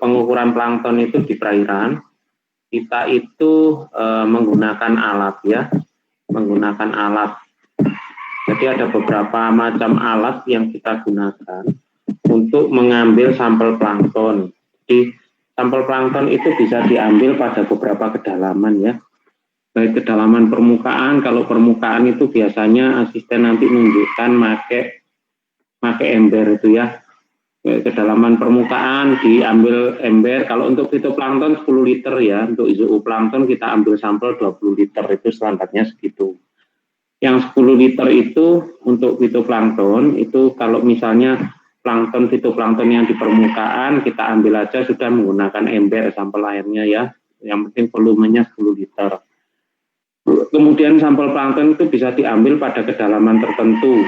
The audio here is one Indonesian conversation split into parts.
pengukuran plankton itu di perairan, kita itu menggunakan alat ya, menggunakan alat. Jadi ada beberapa macam alat yang kita gunakan untuk mengambil sampel plankton. Jadi sampel plankton itu bisa diambil pada beberapa kedalaman ya. Baik kedalaman permukaan, kalau permukaan itu biasanya asisten nanti menunjukkan pakai ember itu ya. Kedalaman permukaan diambil ember. Kalau untuk fitoplankton 10 liter ya, untuk zooplankton kita ambil sampel 20 liter, itu standarnya segitu. Yang 10 liter itu untuk fitoplankton, itu kalau misalnya plankton fitoplankton yang di permukaan, kita ambil aja sudah menggunakan ember sampel airnya ya, yang penting volumenya 10 liter. Kemudian sampel plankton itu bisa diambil pada kedalaman tertentu.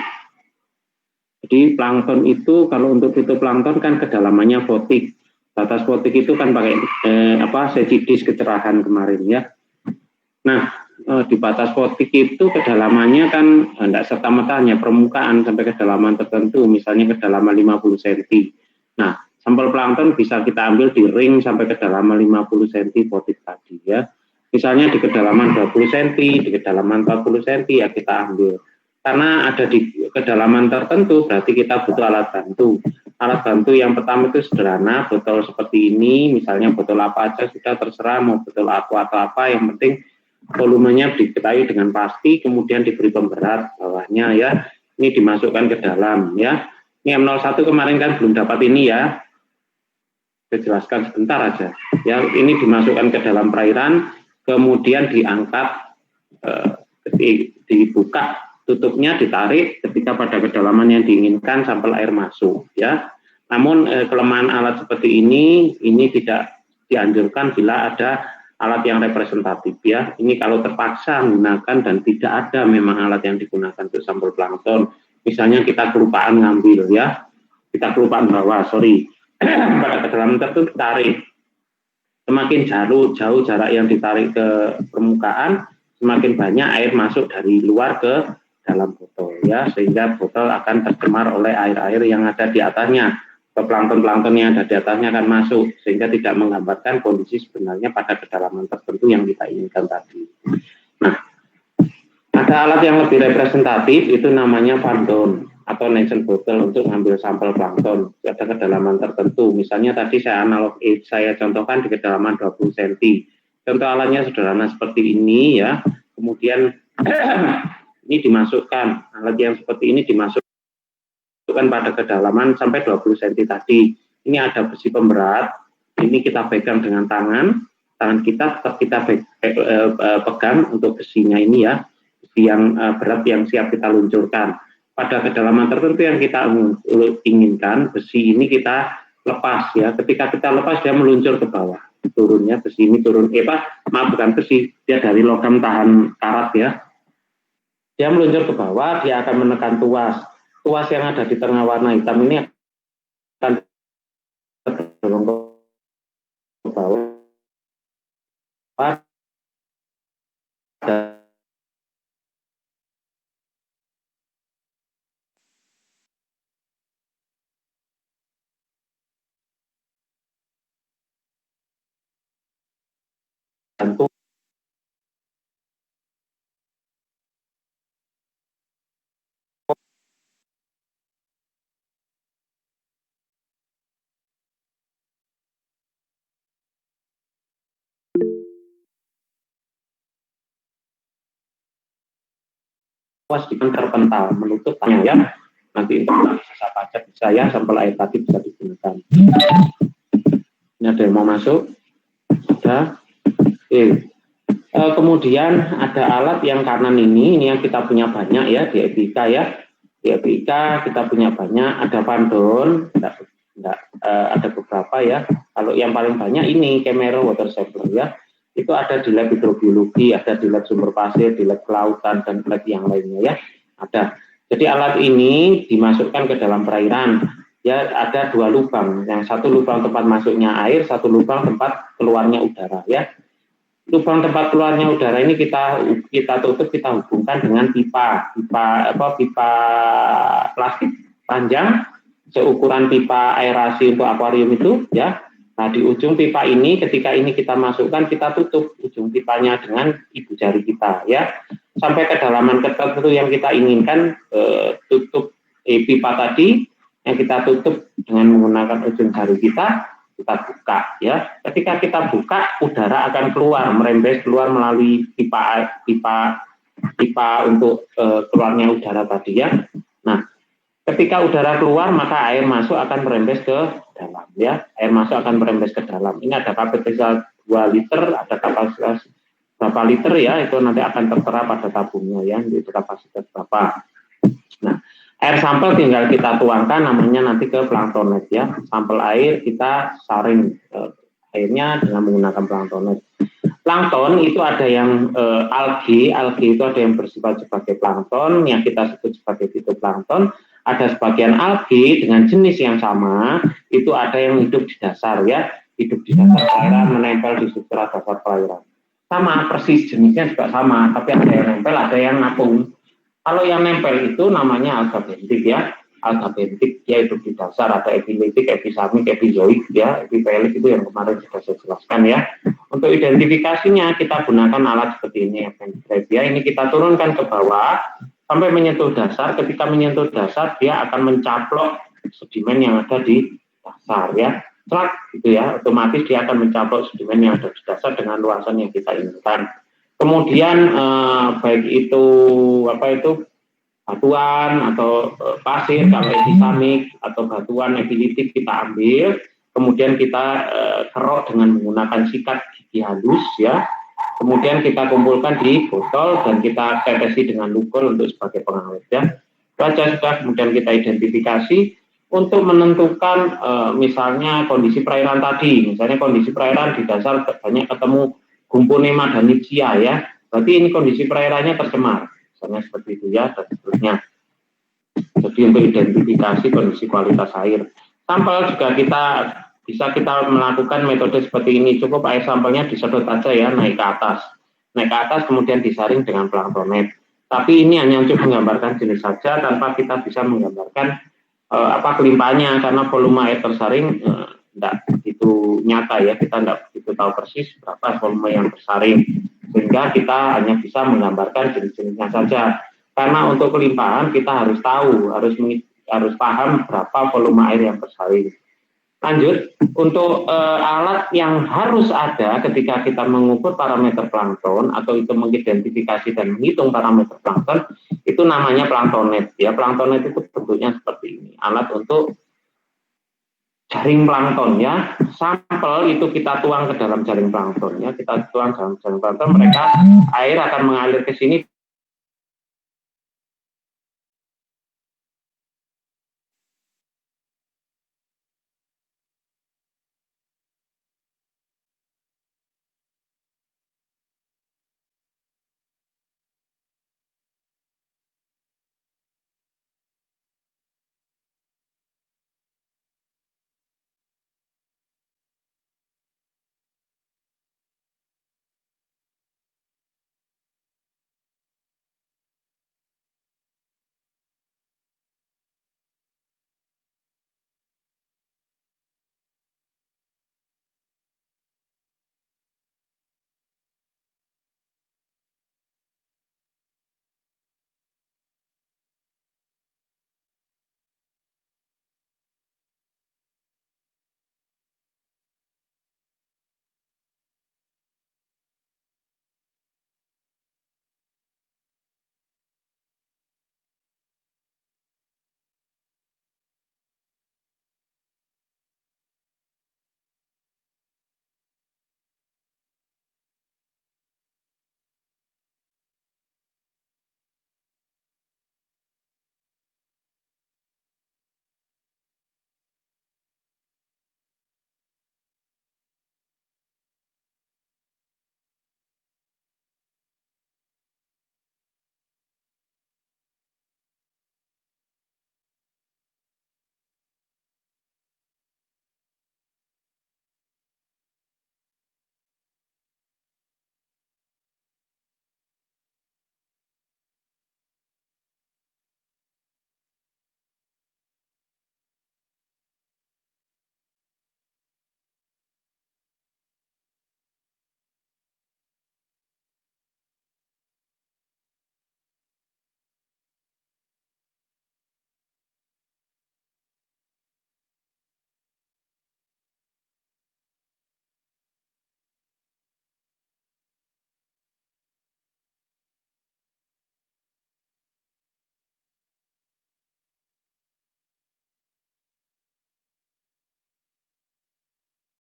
Jadi plankton itu kalau untuk fitoplankton kan kedalamannya fotik. Batas fotik itu kan pakai Secidis kecerahan kemarin ya. Nah, di batas fotik itu kedalamannya kan tidak serta-merta permukaan sampai kedalaman tertentu, misalnya kedalaman 50 cm. Nah, sampel plankton bisa kita ambil di ring sampai kedalaman 50 cm fotik tadi ya. Misalnya di kedalaman 20 cm, di kedalaman 40 cm ya kita ambil. Karena ada di kedalaman tertentu berarti kita butuh alat bantu. Alat bantu yang pertama itu sederhana, botol seperti ini, misalnya botol apa aja sudah terserah, mau botol aqua atau apa, yang penting volumenya diketahui dengan pasti, kemudian diberi pemberat bawahnya ya. Ini dimasukkan ke dalam ya. Ini M01 kemarin kan belum dapat ini ya. Saya jelaskan sebentar aja. Ya, ini dimasukkan ke dalam perairan, kemudian diangkat, dibuka tutupnya, ditarik ketika pada kedalaman yang diinginkan sampel air masuk ya. Namun kelemahan alat seperti ini tidak dianjurkan bila ada alat yang representatif ya. Ini kalau terpaksa menggunakan dan tidak ada memang alat yang digunakan untuk sampel plankton. Misalnya kita kelupaan ngambil ya, kita kelupaan bawa, pada kedalaman tertentu tarik. Semakin jauh jarak yang ditarik ke permukaan, semakin banyak air masuk dari luar ke dalam botol ya, sehingga botol akan tercemar oleh air-air yang ada di atasnya. Plankton-plankton yang ada di atasnya akan masuk, sehingga tidak menggambarkan kondisi sebenarnya pada kedalaman tertentu yang kita inginkan tadi. Nah, ada alat yang lebih representatif, itu namanya pandon atau Nansen bottle untuk mengambil sampel plankton pada kedalaman tertentu. Misalnya tadi saya contohkan di kedalaman 20 cm. Contoh alatnya sederhana seperti ini ya. Kemudian ini dimasukkan, alat yang seperti ini dimasukkan pada kedalaman sampai 20 cm tadi. Ini ada besi pemberat, ini kita pegang dengan tangan kita tetap kita pegang untuk besinya ini ya, besi yang berat yang siap kita luncurkan. Pada kedalaman tertentu yang kita inginkan, besi ini kita lepas ya. Ketika kita lepas, dia meluncur ke bawah. Turunnya besi ini turun, bukan besi, dia dari logam tahan karat ya. Dia meluncur ke bawah, dia akan menekan tuas. Tuas yang ada di tengah warna hitam ini akan terdorong ke bawah. Tuas terpental menutup tanah ya. Nanti untuk sisa pajak bisa ya, sampel air tadi bisa digunakan. Ini ada yang mau masuk? Sudah. Kemudian ada alat yang kanan ini yang kita punya banyak ya di EBIKA ya. Di EBIKA kita punya banyak, ada pandon, ada beberapa ya. Kalau yang paling banyak ini Camera Water Sampler ya. Itu ada di lab hidrobiologi, ada di lab sumber pasir, di lab kelautan, dan lab yang lainnya ya. Ada. Jadi alat ini dimasukkan ke dalam perairan. Ya, ada dua lubang. Yang satu lubang tempat masuknya air, satu lubang tempat keluarnya udara ya. Lubang tempat keluarnya udara ini kita tutup, kita hubungkan dengan pipa plastik panjang seukuran pipa aerasi untuk akuarium itu ya. Nah, di ujung pipa ini, ketika ini kita masukkan, kita tutup ujung pipanya dengan ibu jari kita, ya, sampai kedalaman tertentu yang kita inginkan. Tutup pipa tadi yang kita tutup dengan menggunakan ujung jari kita buka, ya. Ketika kita buka, udara akan keluar, merembes keluar melalui pipa untuk keluarnya udara tadi, ya. Nah, ketika udara keluar, maka air masuk akan merembes ke dalam, ya. Air masuk akan merembes ke dalam. Ini ada kapasitas 2 liter, ada kapasitas berapa liter, ya, itu nanti akan tertera pada tabungnya, ya, itu kapasitas berapa. Nah, air sampel tinggal kita tuangkan, namanya nanti ke planktonet, ya. Sampel air kita saring airnya dengan menggunakan planktonet. Plankton itu ada yang algae itu ada yang bersifat sebagai plankton, yang kita sebut sebagai fitoplankton. Ada sebagian algae dengan jenis yang sama, itu ada yang hidup di dasar, ya, hidup di dasar perairan, menempel di substrat dasar perairan. Sama, persis jenisnya juga sama, tapi ada yang nempel, ada yang ngapung. Kalau yang nempel itu namanya alga bentik, ya, alga bentik, dia hidup di dasar. Ada epilitik, episamik, epizoik, ya, epipelik itu yang kemarin sudah saya jelaskan, ya. Untuk identifikasinya kita gunakan alat seperti ini, ya. Ini kita turunkan ke bawah sampai menyentuh dasar. Ketika menyentuh dasar, dia akan mencaplok sedimen yang ada di dasar, ya. Celak, gitu, ya. Otomatis dia akan mencaplok sedimen yang ada di dasar dengan luasan yang kita inginkan. Kemudian baik itu batuan atau pasir, kalau episamik, atau batuan epilitik kita ambil, kemudian kita kerok dengan menggunakan sikat gigi halus, ya. Kemudian kita kumpulkan di botol dan kita tetesi dengan lukol untuk sebagai pengawet, ya. Baca sudah, kemudian kita identifikasi untuk menentukan misalnya kondisi perairan tadi. Misalnya kondisi perairan di dasar banyak ketemu Gumponema danicia, ya. Berarti ini kondisi perairannya tercemar. Misalnya seperti itu, ya, dan seterusnya. Jadi untuk identifikasi kondisi kualitas air. Sampel juga bisa kita melakukan metode seperti ini. Cukup air sampelnya disedot aja, ya, naik ke atas. Naik ke atas kemudian disaring dengan planktonet. Tapi ini hanya untuk menggambarkan jenis saja, tanpa kita bisa menggambarkan kelimpahannya, karena volume air tersaring tidak begitu nyata, ya. Kita tidak begitu tahu persis berapa volume yang tersaring, sehingga kita hanya bisa menggambarkan jenis-jenisnya saja. Karena untuk kelimpahan kita harus tahu, harus paham berapa volume air yang tersaring. Lanjut, untuk alat yang harus ada ketika kita mengukur parameter plankton atau itu mengidentifikasi dan menghitung parameter plankton, itu namanya planktonet, ya. Planktonet itu bentuknya seperti ini, alat untuk jaring plankton, ya. Sampel itu kita tuang ke dalam jaring plankton, ya. Kita tuang dalam jaring plankton, air akan mengalir ke sini